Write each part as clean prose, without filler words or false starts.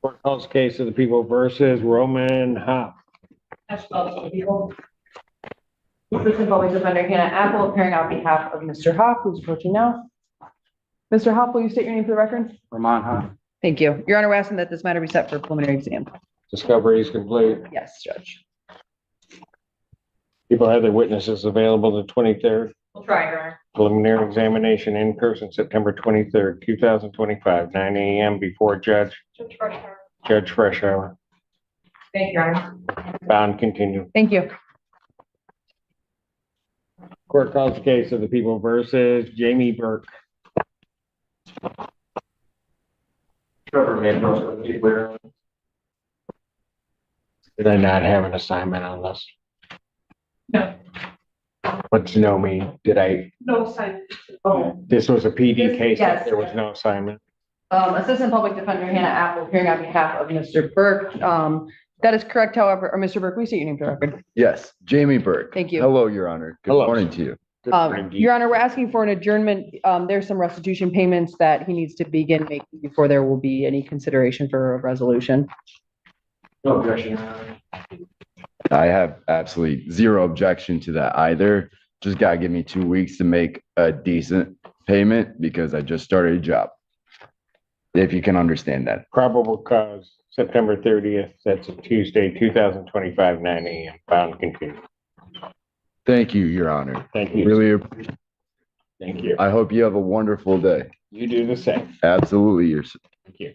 Court calls case of the people versus Roman Hop. People. Assistant Public Defender Hannah Apple appearing on behalf of Mr. Hopp, who's approaching now. Mr. Hopp, will you state your name for the record? Roman Hop. Thank you. Your Honor, we're asking that this matter be set for preliminary exam. Discovery is complete. Yes, Judge. People have their witnesses available the 23rd. We'll try, Your Honor. Preliminary examination in person, September 23rd, 2025, 9 a.m. before Judge Freshour. Thank you, Your Honor. Bound continue. Thank you. Court calls the case of the people versus Jamie Burke. Did I not have an assignment on this? No. What's no mean? Did I? No assignment. Oh. This was a PD case. Yes. There was no assignment. Assistant Public Defender Hannah Apple appearing on behalf of Mr. Burke. That is correct, however, or Mr. Burke, will you state your name for the record? Yes, Jamie Burke. Thank you. Hello, Your Honor. Good Hello. morning to you. Good morning to you. Your Honor, we're asking for an adjournment. There's some restitution payments that he needs to begin making before there will be any consideration for a resolution. No objection. I have absolutely zero objection to that either. Just gotta give me 2 weeks to make a decent payment because I just started a job. If you can understand that. Probable cause, September 30th. That's a Tuesday, 2025, 9 a.m. Bound continue. Thank you, Your Honor. Thank you. Really appreciate. Thank you. I hope you have a wonderful day. You do the same. Absolutely. Thank you.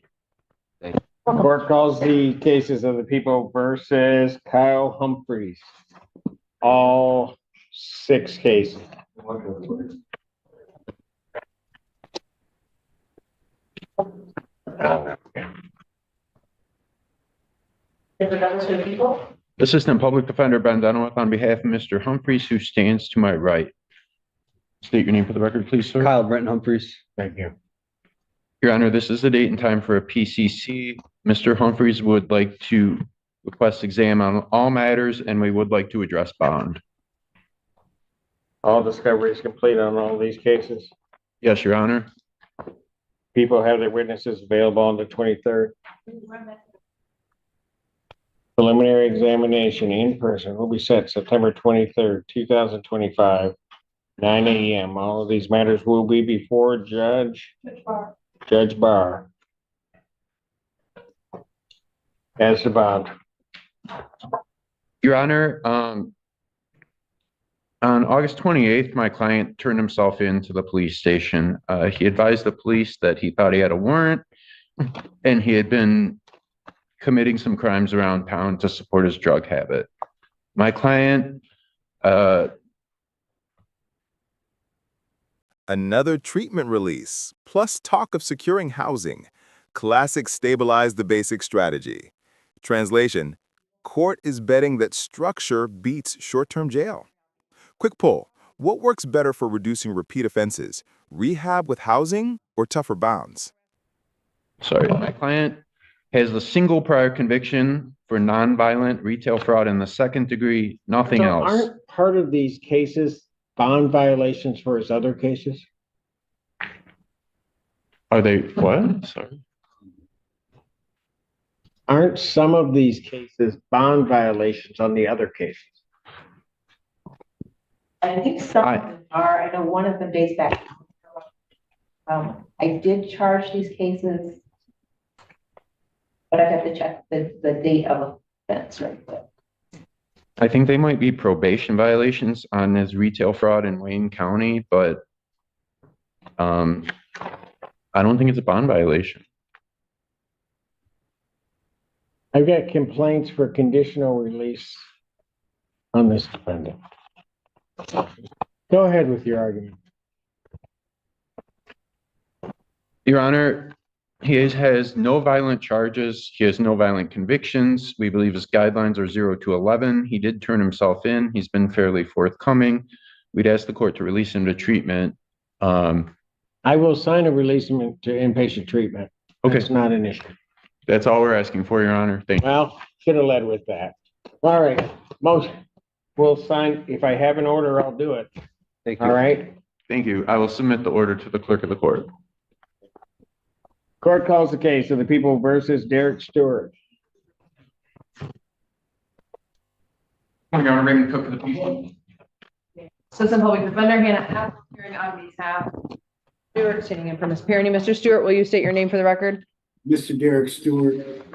Court calls the cases of the people versus Kyle Humphreys. All 6 cases. Assistant Public Defender Ben Dunaway on behalf of Mr. Humphreys, who stands to my right. State your name for the record, please, sir. Kyle Brenton Humphreys. Thank you. Your Honor, this is the date and time for a PCC. Mr. Humphreys would like to request exam on all matters, and we would like to address bond. All discovery is complete on all these cases. Yes, Your Honor. People have their witnesses available on the 23rd. Preliminary examination in person will be set September 23rd, 2025, 9 a.m. All of these matters will be before Judge Barr. As to bond. Your Honor, on August 28th, my client turned himself in to the police station. He advised the police that he thought he had a warrant and he had been committing some crimes around town to support his drug habit. My client, Another treatment release, plus talk of securing housing. Classic stabilize the basic strategy. Translation, court is betting that structure beats short-term jail. Quick poll, what works better for reducing repeat offenses, rehab with housing or tougher bounds? sorry, my client has a single prior conviction for nonviolent retail fraud in the 2nd degree, nothing So else. aren't part of these cases bond violations for his other cases? Are they, what? Sorry. Aren't some of these cases bond violations on the other cases? I think some of them are. I know one of them dates back. I did charge these cases, but I have to check the date of offense right quick. I think they might be probation violations on his retail fraud in Wayne County, but I don't think it's a bond violation. I've got complaints for conditional release on this defendant. Go ahead with your argument. Your Honor, he has no violent charges. He has no violent convictions. We believe his guidelines are 0 to 11. He did turn himself in. He's been fairly forthcoming. We'd ask the court to release him to treatment. I will sign a release him to inpatient treatment. Okay. It's not an issue. That's all we're asking for, Your Honor. Thank you. Well, should have led with that. All right, we'll sign. If I have an order, I'll do it. Thank you. All right. Thank you. I will submit the order to the clerk of the court. Court calls the case of the people versus Derek Stewart. Morning, Your Honor, Raymond Cook for the people. Assistant Public Defender Hannah Apple appearing on behalf of Stewart, sitting in for Ms. Perry. Mr. Stewart, will you state your name for the record? Mr. Derek Stewart.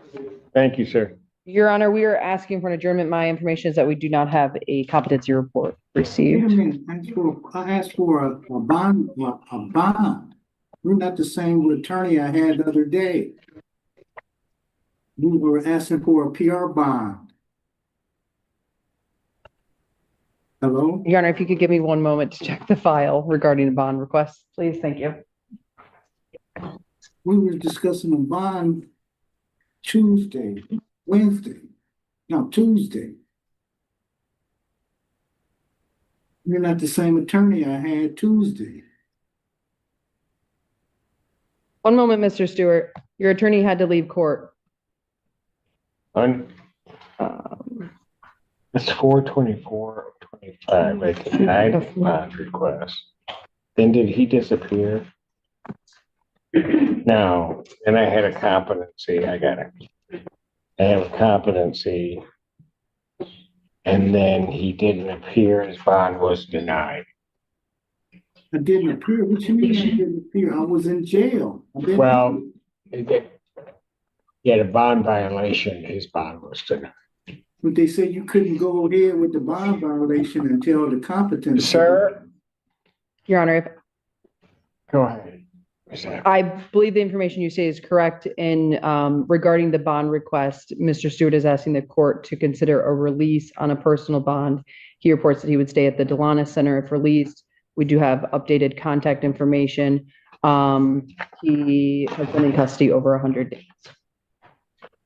Thank you, sir. Your Honor, we are asking for an adjournment. My information is that we do not have a competency report Wait a received. minute, I asked for a bond, a bond. We're not the same attorney I had the other day. We were asking for a PR bond. Hello? Your Honor, if you could give me one moment to check the file regarding the bond request, please. Thank you. We were discussing a bond Tuesday. You're not the same attorney I had Tuesday. One moment, Mr. Stewart. Your attorney had to leave court. It's 4/24/25. I denied the bond request. Then did he disappear? No, then I had a competency. I have a competency. And then he didn't appear. His bond was denied. I didn't appear. What you mean I didn't appear? I was in jail. Well, he had a bond violation. His bond was denied. But they said you couldn't go ahead with the bond violation until the competency. Sir? Your Honor, if Go ahead. I believe the information you say is correct in regarding the bond request. Mr. Stewart is asking the court to consider a release on a personal bond. He reports that he would stay at the Delana Center if released. We do have updated contact information. He has been in custody over 100 days.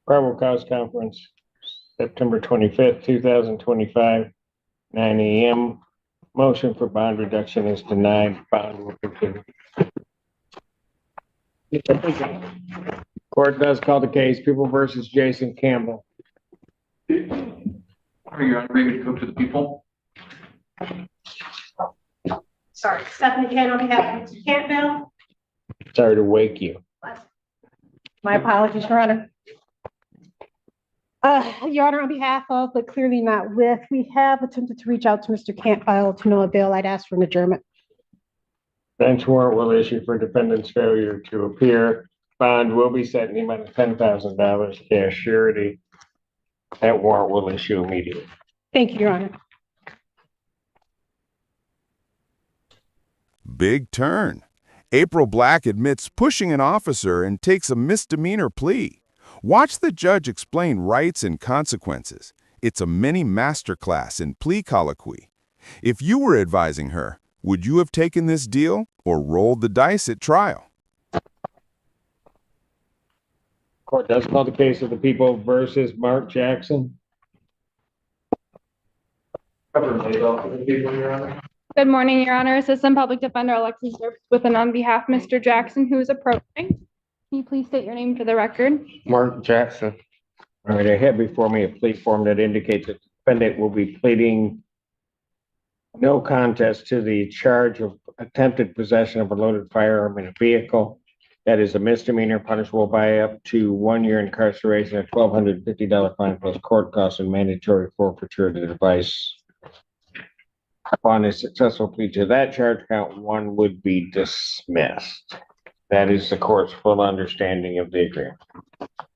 Probable cause conference, September 25th, 2025, 9 a.m. Motion for bond reduction is denied. Bond will continue. Court does call the case, People versus Jason Campbell. Your Honor, Raymond Cook for the people. Sorry, Stephanie Kane on behalf of Mr. Campbell. Sorry to wake you. My apologies, Your Honor. Your Honor, on behalf of, but clearly not with, we have attempted to reach out to Mr. Campbell to no avail. I'd ask for an adjournment. Bench warrant will issue for defendant's failure to appear. Bond will be set in the amount of $10,000 cash surety. That warrant will issue immediately. Thank you, Your Honor. Big turn. April Black admits pushing an officer and takes a misdemeanor plea. Watch the judge explain rights and consequences. It's a mini masterclass in plea colloquy. If you were advising her, would you have taken this deal or rolled the dice at trial? Court does call the case of the People versus Mark Jackson. Good morning, Your Honor. Assistant Public Defender Alexis Burke with and on behalf of Mr. Jackson, who is approaching. Can you please state your name for the record? Mark Jackson. All right, I have before me a plea form that indicates that the defendant will be pleading no contest to the charge of attempted possession of a loaded firearm in a vehicle. That is a misdemeanor punishable by up to 1 year incarceration, a $1,250 fine plus court costs and mandatory forfeiture of the device. Upon a successful plea to that charge, count one would be dismissed. That is the court's full understanding of the agreement.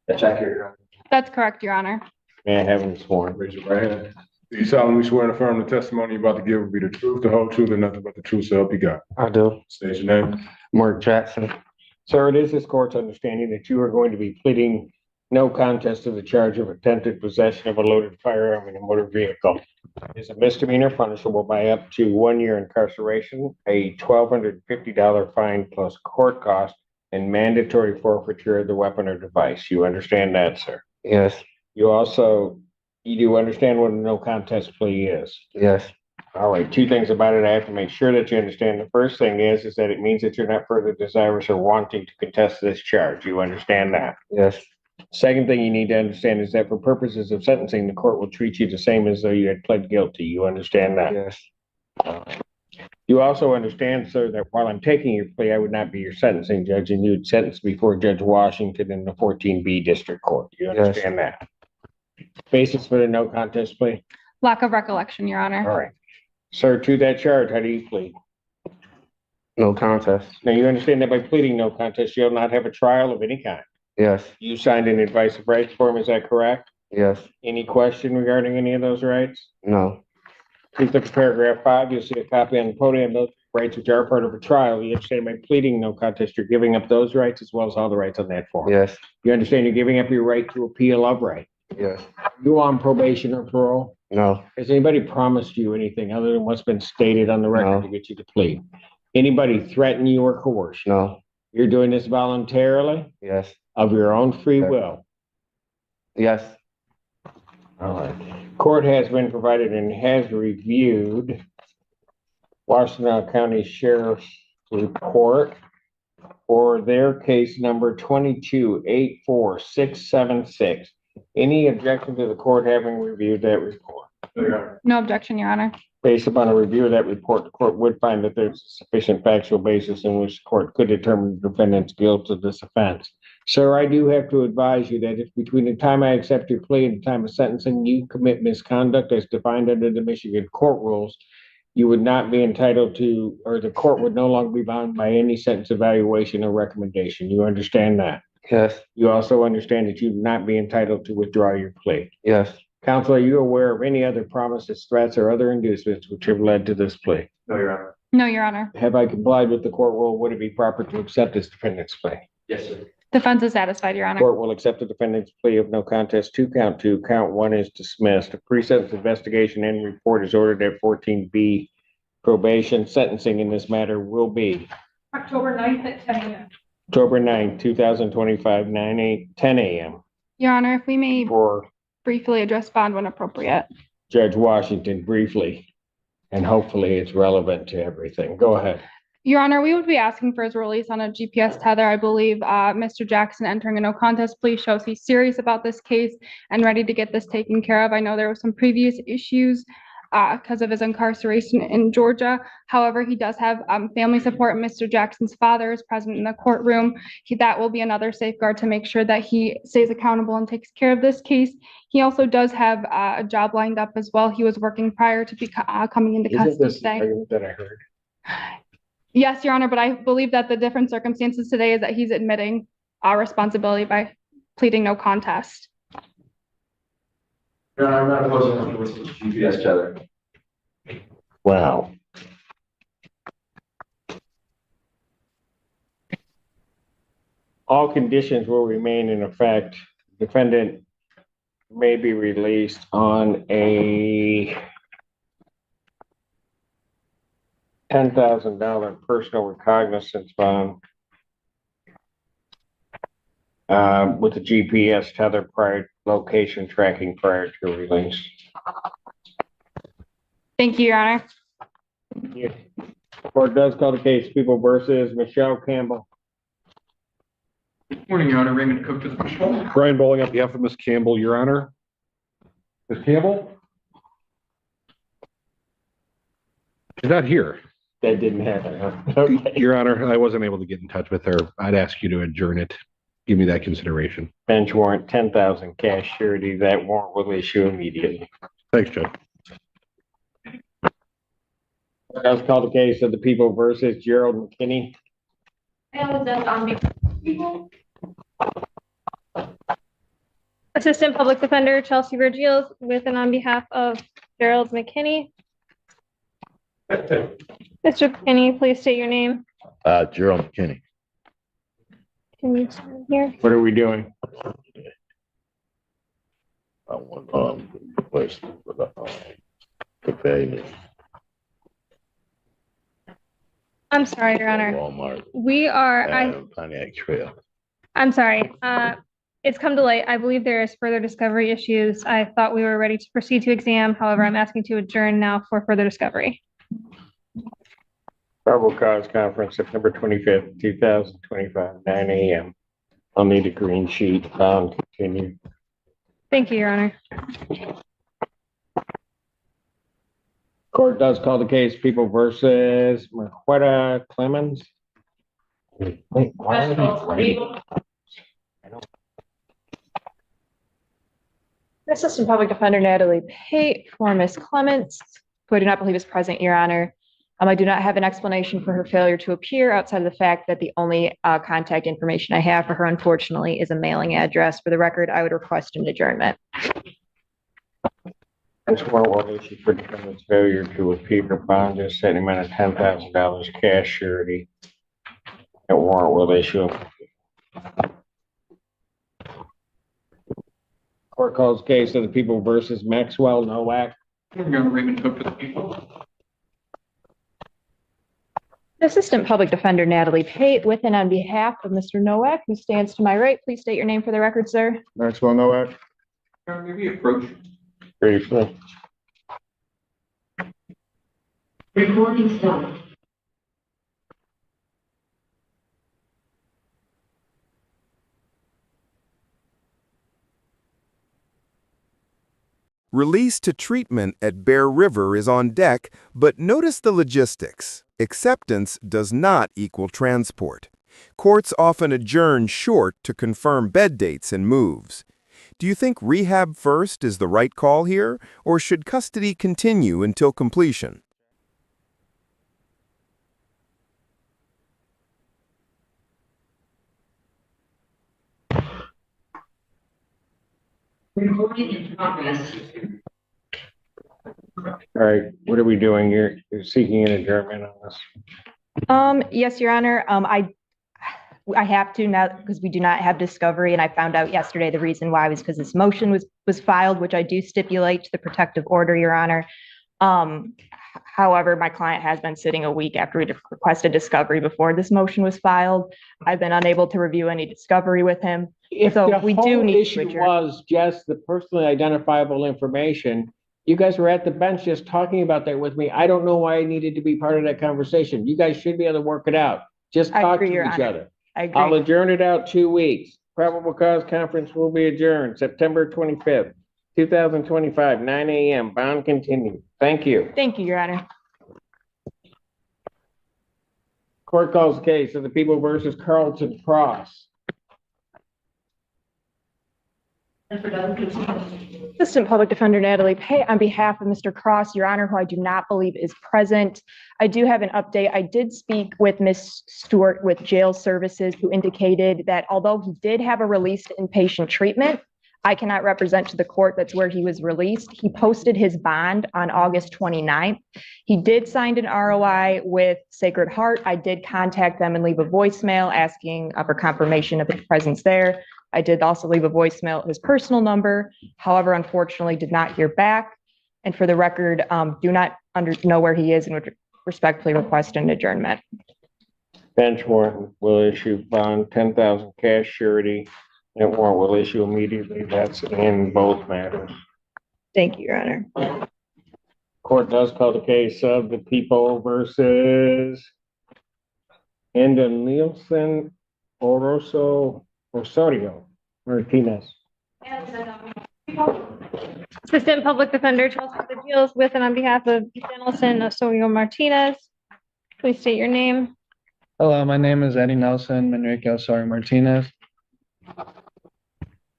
That's accurate, Your Honor. That's correct, Your Honor. May I have him sworn? Raise your right hand. Do you solemnly swear and affirm the testimony you're about to give will be the truth, the whole truth, and nothing but the truth, so help you God? I do. State your name. Mark Jackson. Sir, it is this court's understanding that you are going to be pleading no contest to the charge of attempted possession of a loaded firearm in a motor vehicle. It is a misdemeanor punishable by up to 1 year incarceration, a $1,250 fine plus court cost, and mandatory forfeiture of the weapon or device. You understand that, sir? Yes. You do understand what a no contest plea is? Yes. All right, two things about it I have to make sure that you understand. The first thing is that it means that you're not further desirous or wanting to contest this charge. You understand that? Yes. Second thing you need to understand is that for purposes of sentencing, the court will treat you the same as though you had pled guilty. You understand that? Yes. You also understand, sir, that while I'm taking your plea, I would not be your sentencing judge, and you'd sentence before Judge Washington in the 14B District Court. You Yes. understand that? Basis for the no contest plea? Lack of recollection, Your Honor. All right. Sir, to that charge, how do you plead? No contest. Now, you understand that by pleading no contest, you'll not have a trial of any kind. Yes. You signed an advice of rights form, is that correct? Yes. Any question regarding any of those rights? No. Please look at paragraph 5. You'll see a copy on the podium. Those rights which are part of a trial. You understand by pleading no contest, you're giving up those rights as well as all the rights on that form. Yes. You understand you're giving up your right to appeal of right. Yes. You on probation or parole? No. Has anybody promised you anything other than what's been stated on the record No. to get you to plead? Anybody threaten you or coerce you? No. You're doing this voluntarily Yes. of your own free Okay. will. Yes. All right. Court has been provided and has reviewed Washtenaw County Sheriff's report for their case number 22-84676. Any objection to the court having reviewed that report? No objection, Your Honor. Based upon a review of that report, the court would find that there's sufficient factual basis in which the court could determine the defendant's guilt of this offense. Sir, I do have to advise you that if between the time I accept your plea and the time of sentencing, you commit misconduct as defined under the Michigan court rules, you would not be entitled to, or the court would no longer be bound by any sentence evaluation or recommendation. You understand that? Yes. You also understand that you would not be entitled to withdraw your plea. Yes. Counsel, are you aware of any other promises, threats, or other inducements which have led to this plea? No, Your Honor. No, Your Honor. Have I complied with the court rule? Would it be proper to accept this defendant's plea? Yes, sir. Defense is satisfied, Your Honor. Court will accept the defendant's plea of no contest to count 2. Count 1 is dismissed. A pre-sentence investigation and report is ordered at 14B. Probation sentencing in this matter will be October 9th at 10 a.m. October 9th, 2025, 10 a.m. Your Honor, if we may for briefly address bond when appropriate. Judge Washington briefly, and hopefully it's relevant to everything. Go ahead. Your Honor, we would be asking for his release on a GPS tether. I believe Mr. Jackson entering a no contest plea shows he's serious about this case and ready to get this taken care of. I know there were some previous issues because of his incarceration in Georgia. However, he does have family support. Mr. Jackson's father is present in the courtroom. That will be another safeguard to make sure that he stays accountable and takes care of this case. He also does have a job lined up as well. He was working prior to coming into Isn't custody this the today. argument that I heard? Yes, Your Honor, but I believe that the different circumstances today is that he's admitting responsibility by pleading no contest. Your Honor, I'm not opposed to the GPS tether. Wow. All conditions will remain in effect. Defendant may be released on a $10,000 personal recognizance bond with the GPS tether prior location tracking prior to release. Thank you, Your Honor. Yeah. Court does call the case People versus Michelle Campbell. Morning, Your Honor. Raymond Cook to the Brian Bowling on behalf of Ms. Campbell, Your Honor. Ms. Campbell? She's not here. That didn't happen, huh? Okay. Your Honor, I wasn't able to get in touch with her. I'd ask you to adjourn it. Give me that consideration. Bench warrant, 10,000 cash surety. That warrant will issue immediately. Thanks, Judge. Does call the case of the People versus Gerald McKinney. Assistant Public Defender Chelsea Vergils with and on behalf of Gerald McKinney. Mr. McKinney, please state your name. Gerald McKinney. Can you stand here? What are we doing? I want, request for the payment. I'm sorry, Your Honor. Walmart, We are, Pontiac Trail. I'm sorry. It's come to light. I believe there is further discovery issues. I thought we were ready to proceed to exam. However, I'm asking to adjourn now for further discovery. Probable cause conference, September 25th, 2025, 9 a.m. I'll need a green sheet. Continue. Thank you, Your Honor. Court does call the case People versus Marquetta Clemens. Wait, why are they writing? Assistant Public Defender Natalie Pate for Ms. Clemens, who I do not believe is present, Your Honor. I do not have an explanation for her failure to appear outside of the fact that the only contact information I have for her, unfortunately, is a mailing address. For the record, I would request an adjournment. This warrant will issue for defendant's failure to appear bond is set amount of $10,000 cash surety. That warrant will issue. Court calls case of the People versus Maxwell Noak. Raymond Cook for the people. Assistant Public Defender Natalie Pate with and on behalf of Mr. Noak, who stands to my right, please state your name for the record, sir. Maxwell Noak. Maybe approach. Briefly. Recording stopped. Release to treatment at Bear River is on deck, but notice the logistics. Acceptance does not equal transport. Courts often adjourn short to confirm bed dates and moves. Do you think rehab first is the right call here, or should custody continue until completion? Recording in progress. All right, what are we doing here? You're seeking an adjournment on this? Yes, Your Honor. I have to now because we do not have discovery, and I found out yesterday the reason why was because this motion was filed, which I do stipulate to the protective order, Your Honor. However, my client has been sitting a week after we requested discovery before this motion was filed. I've been unable to review any discovery with him. If So the we do whole need to issue adjourn. was just the personally identifiable information, you guys were at the bench just talking about that with me. I don't know why I needed to be part of that conversation. You guys should be able to work it out. Just I talk to agree, Your each Honor. other. I I'll agree. adjourn it out 2 weeks. Probable cause conference will be adjourned September 25th, 2025, 9 a.m. Bond continued. Thank you. Thank you, Your Honor. Court calls the case of the People versus Carlton Cross. Assistant Public Defender Natalie Pate on behalf of Mr. Cross, Your Honor, who I do not believe is present. I do have an update. I did speak with Ms. Stewart with Jail Services, who indicated that although he did have a release to inpatient treatment, I cannot represent to the court that's where he was released. He posted his bond on August 29th. He did sign an ROI with Sacred Heart. I did contact them and leave a voicemail asking for confirmation of his presence there. I did also leave a voicemail at his personal number. However, unfortunately, did not hear back. And for the record, do not know where he is and would respectfully request an adjournment. Bench warrant will issue bond 10,000 cash surety. That warrant will issue immediately. That's in both matters. Thank you, Your Honor. Court does call the case of the People versus Enda Nielsen Osorio Martinez. Assistant Public Defender Charles Appeals with and on behalf of Nelson Osorio Martinez. Please state your name. Hello, my name is Eddie Nelson Manrique Osorio Martinez.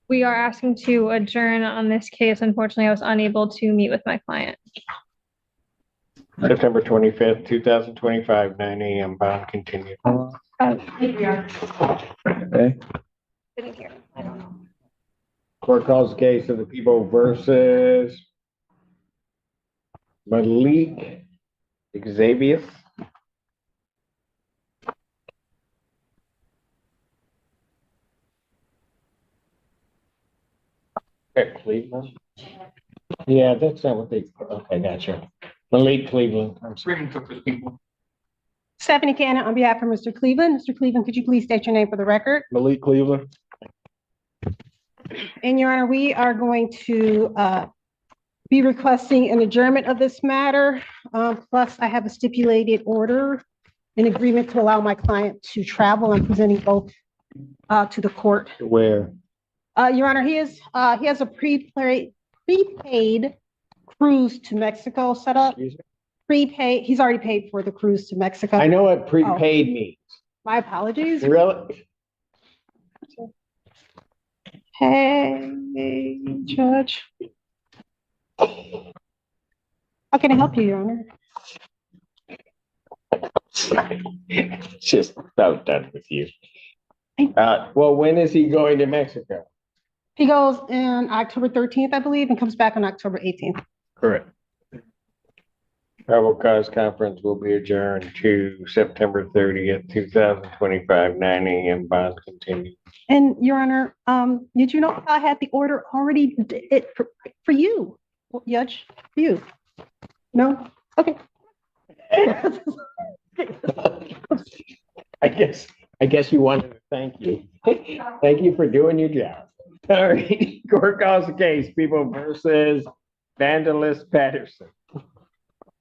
We are asking to adjourn on this case. Unfortunately, I was unable to meet with my client. September 25th, 2025, 9 a.m. Bond continued. Okay. Didn't hear. I don't know. Court calls the case of the People versus Malik Xavier. At Cleveland? Yeah, that's not what they, okay, gotcha. Malik Cleveland, I'm sorry. Stephanie Cannon on behalf of Mr. Cleveland. Mr. Cleveland, could you please state your name for the record? Malik Cleveland. And Your Honor, we are going to be requesting an adjournment of this matter. Plus, I have a stipulated order in agreement to allow my client to travel. I'm presenting both to the court. Where? Your Honor, he has a prepaid cruise to Mexico set up. prepaid, he's already paid for the cruise to Mexico. I know what prepaid means. My apologies. Really? Hey, Judge. How can I help you, Your Honor? Just about done with you. Well, when is he going to Mexico? He goes in October 13th, I believe, and comes back on October 18th. Correct. Probable cause conference will be adjourned to September 30th, 2025, 9 a.m. Bond continued. And Your Honor, did you know I had the order already for you, Judge? For you? No? Okay. I guess you wanted to thank you. Thank you for doing your job. All right, court calls the case, people versus Vandalist Patterson.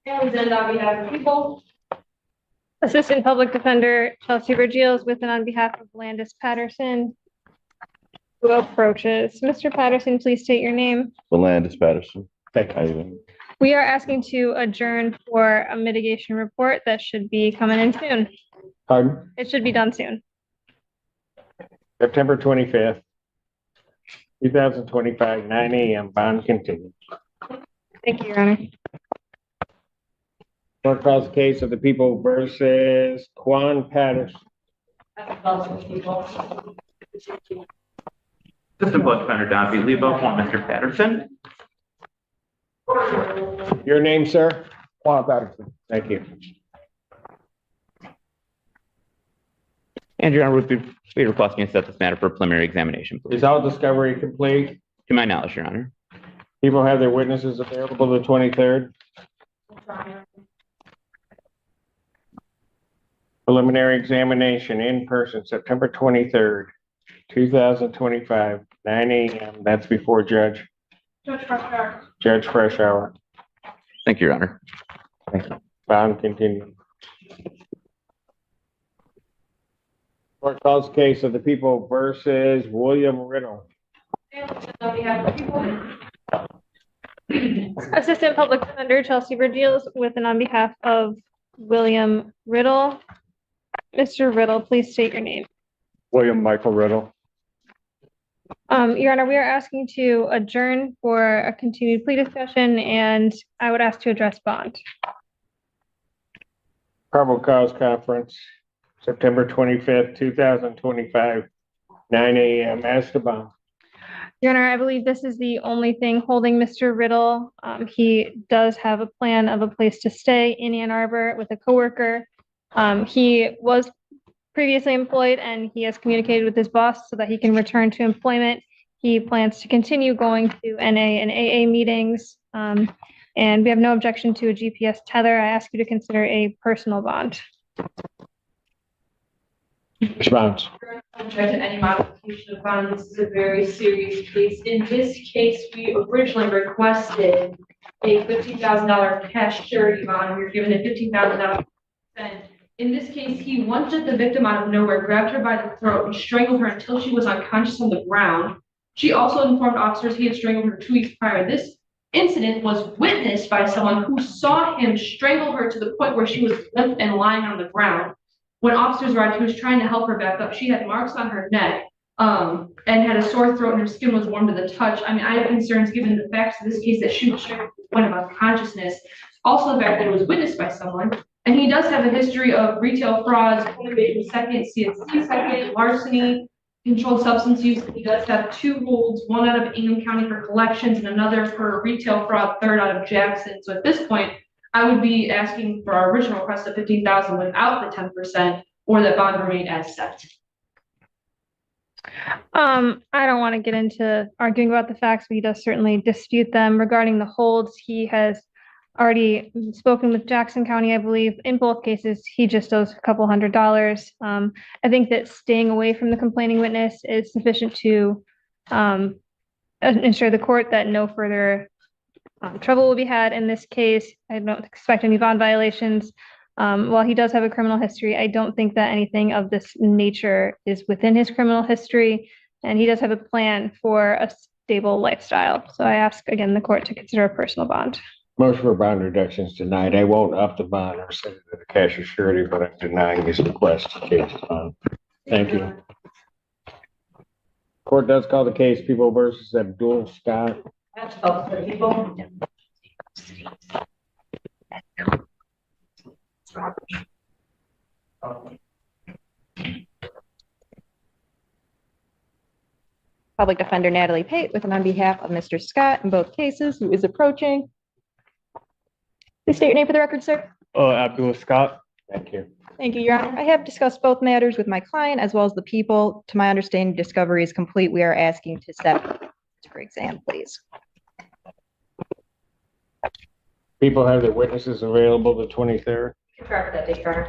And on behalf of people. Assistant Public Defender Chelsea Vergils with and on behalf of Landis Patterson, who approaches. Mr. Patterson, please state your name. Landis Patterson. Thank you. We are asking to adjourn for a mitigation report that should be coming in soon. Pardon? It should be done soon. September 25th, 2025, 9 a.m. Bond continued. Thank you, Your Honor. Court calls the case of the people versus Quan Patterson. Assistant Public Defender Don B. Lebo, Mr. Patterson. Your name, sir? Quan Patterson. Thank you. And Your Honor, would be requesting to set this matter for preliminary examination, please. Is all discovery complete? To my knowledge, Your Honor. People have their witnesses available the 23rd. Preliminary examination in person, September 23rd, 2025, 9 a.m. That's before Judge Freshour. Thank you, Your Honor. Thank you. Bond continued. Court calls case of the people versus William Riddle. Assistant Public Defender Chelsea Vergils with and on behalf of William Riddle. Mr. Riddle, please state your name. William Michael Riddle. Your Honor, we are asking to adjourn for a continued plea discussion, and I would ask to address bond. Probable cause conference, September 25th, 2025, 9 a.m. As to bond. Your Honor, I believe this is the only thing holding Mr. Riddle. He does have a plan of a place to stay in Ann Arbor with a coworker. He was previously employed and he has communicated with his boss so that he can return to employment. He plans to continue going to NA and AA meetings. And we have no objection to a GPS tether. I ask you to consider a personal bond. Response. Contrary to any modification of bond, this is a very serious case. In this case, we originally requested a $15,000 cash surety bond. We were given a $15,000. In this case, he wanted the victim out of nowhere, grabbed her by the throat and strangled her until she was unconscious on the ground. She also informed officers he had strangled her 2 weeks prior. This incident was witnessed by someone who saw him strangle her to the point where she was limp and lying on the ground. When officers arrived, he was trying to help her back up. She had marks on her neck and had a sore throat and her skin was warm to the touch. I mean, I have concerns given the facts of this case that she was strangled to the point of unconsciousness. Also, the fact that it was witnessed by someone. And he does have a history of retail frauds, innovation second, CNC second, larceny, controlled substance use. He does have 2 holds, one out of Ingham County for collections and another for retail fraud, 3rd out of Jackson. So at this point, I would be asking for our original request of $15,000 without the 10% or that bond remain as set. I don't want to get into arguing about the facts, but he does certainly dispute them. Regarding the holds, he has already spoken with Jackson County, I believe. In both cases, he just owes a couple $100. I think that staying away from the complaining witness is sufficient to ensure the court that no further trouble will be had in this case. I don't expect any bond violations. While he does have a criminal history, I don't think that anything of this nature is within his criminal history, and he does have a plan for a stable lifestyle. So I ask again the court to consider a personal bond. Motion for bond reductions denied. I won't up the bond or send it to the cash or surety, but I'm denying this request to change the bond. Thank you. Court does call the case People versus Abdul Scott. That's both the people. Public Defender Natalie Pate with and on behalf of Mr. Scott in both cases, who is approaching. Please state your name for the record, sir. Abdul Scott. Thank you. Thank you, Your Honor. I have discussed both matters with my client as well as the people. To my understanding, discovery is complete. We are asking to set for exam, please. People have their witnesses available the 23rd. Correct that date, Your Honor.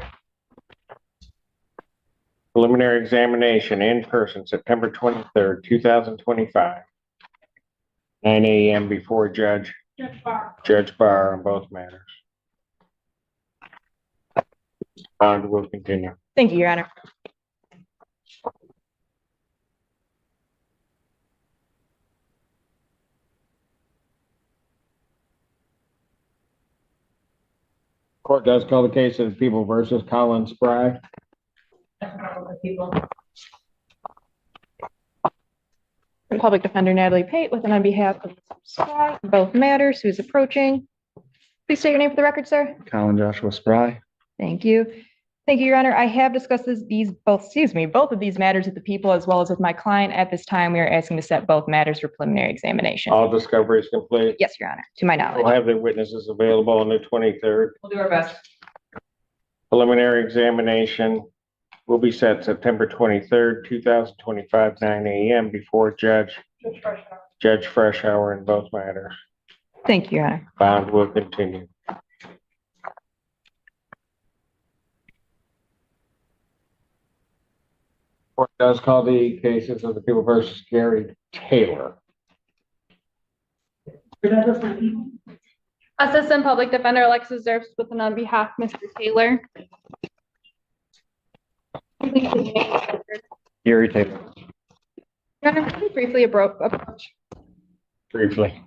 Preliminary examination in person, September 23rd, 2025. 9 a.m. before Judge Barr on both matters. Bond will continue. Thank you, Your Honor. Court does call the case of People versus Colin Spry. People. And Public Defender Natalie Pate with and on behalf of Mr. Spry in both matters, who is approaching. Please state your name for the record, sir. Colin Joshua Spry. Thank you. Thank you, Your Honor. I have discussed both of these matters with the people as well as with my client. At this time, we are asking to set both matters for preliminary examination. All discovery is complete. Yes, Your Honor, to my knowledge. We'll have the witnesses available on the 23rd. We'll do our best. Preliminary examination will be set September 23rd, 2025, 9 a.m. before Judge Freshour in both matters. Thank you, Your Honor. Bond will continue. Court does call the cases of the People versus Gary Taylor. Assistant Public Defender Alexis Zerfs with and on behalf of Mr. Taylor. Gary Taylor. Your Honor, can you briefly approach? Briefly.